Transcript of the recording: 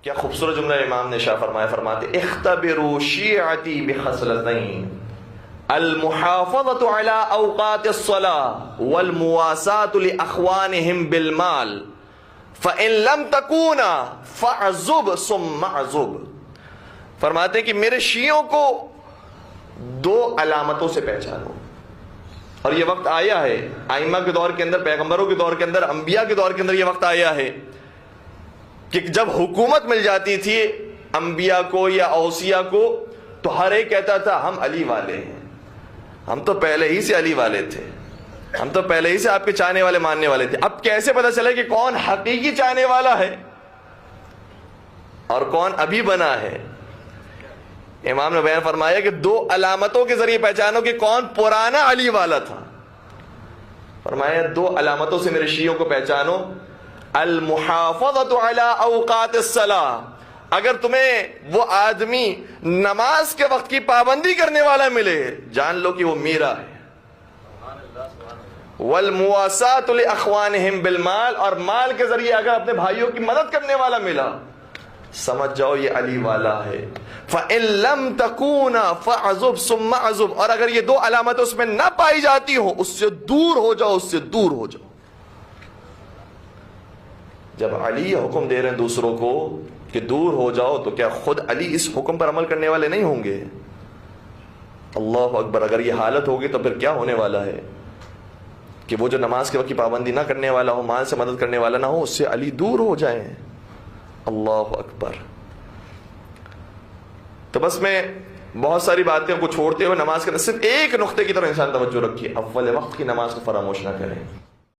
کیا خوبصورت جملہ امام نے شاہ فرمایا، فرماتے اختبروا شیعتی بخصلتین المحافظۃ علی اوقات الصلاۃ والمواساۃ لاخوانہم بالمال فإن لم تکونا فاعذب ثم اعذب۔ فرماتے ہیں کہ میرے شیعوں کو دو علامتوں سے پہچانو، اور یہ وقت آیا ہے ائمہ کے دور کے اندر، پیغمبروں کے دور کے اندر، انبیاء کے دور کے اندر یہ وقت آیا ہے کہ جب حکومت مل جاتی تھی انبیاء کو یا اوصیاء کو تو ہر ایک کہتا تھا ہم علی والے ہیں، ہم تو پہلے ہی سے علی والے تھے، ہم تو پہلے ہی سے آپ کے چاہنے والے ماننے والے تھے۔ اب کیسے پتہ چلے کہ کون حقیقی چاہنے والا ہے اور کون ابھی بنا ہے؟ امام نے بیان فرمایا کہ دو علامتوں کے ذریعے پہچانو کہ کون پرانا علی والا تھا۔ فرمایا دو علامتوں سے میرے شیعوں کو پہچانو، المحافظۃ علی اوقات الصلاۃ، اگر تمہیں وہ آدمی نماز کے وقت کی پابندی کرنے والا ملے جان لو کہ وہ میرا ہے، والمواساۃ لاخوانہم بالمال، اور مال کے ذریعے اگر اپنے بھائیوں کی مدد کرنے والا ملا سمجھ جاؤ یہ علی والا ہے۔ فَإِن لَمْ تَكُونَ فَعَذُبْ ثُمَّ عَذُبْ، اور اگر یہ دو علامتیں اس میں نہ پائی جاتی ہوں اس سے دور ہو جاؤ، اس سے دور ہو جاؤ۔ جب علی حکم دے رہے ہیں دوسروں کو کہ دور ہو جاؤ تو کیا خود علی اس حکم پر عمل کرنے والے نہیں ہوں گے؟ اللہ اکبر، اگر یہ حالت ہوگی تو پھر کیا ہونے والا ہے کہ وہ جو نماز کے وقت کی پابندی نہ کرنے والا ہو، مال سے مدد کرنے والا نہ ہو، اس سے علی دور ہو جائیں۔ اللہ اکبر۔ تو بس میں بہت ساری باتیں کو چھوڑتے ہوئے نماز کے صرف ایک نقطے کی طرف انسان توجہ رکھیے، اول وقت کی نماز کو فراموش نہ کریں۔